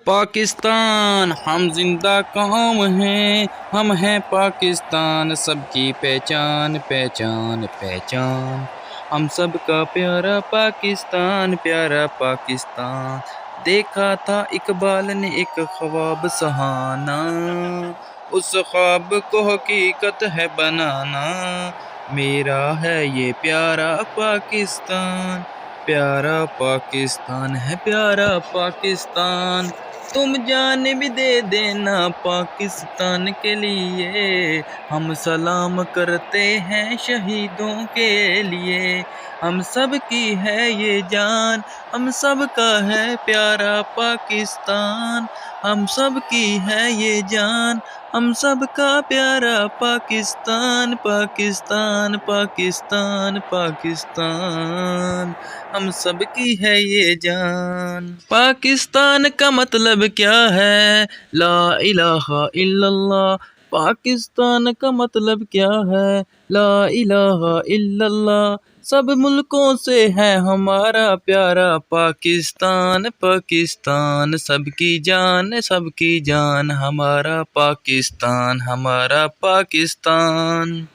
पाकिस्तान हम जिंदा कौम हैं, हम हैं पाकिस्तान, सबकी पहचान पहचान पहचान। हम सब का प्यारा पाकिस्तान, प्यारा पाकिस्तान। देखा था इकबाल ने एक ख्वाब सहाना, उस ख्वाब को हकीकत है बनाना। मेरा है ये प्यारा पाकिस्तान, प्यारा पाकिस्तान है प्यारा पाकिस्तान। तुम जान भी दे देना पाकिस्तान के लिए, हम सलाम करते हैं शहीदों के लिए। हम सब की है ये जान, हम सब का है प्यारा पाकिस्तान। हम सब की है ये जान, हम सब का प्यारा पाकिस्तान। पाकिस्तान पाकिस्तान पाकिस्तान, हम सब की है ये जान। पाकिस्तान का मतलब क्या है? ला इलाहा इल्लल्लाह। पाकिस्तान का मतलब क्या है? ला इलाहा इल्लल्लाह। सब मुल्कों से है हमारा प्यारा पाकिस्तान। पाकिस्तान सबकी जान हमारा पाकिस्तान, हमारा पाकिस्तान।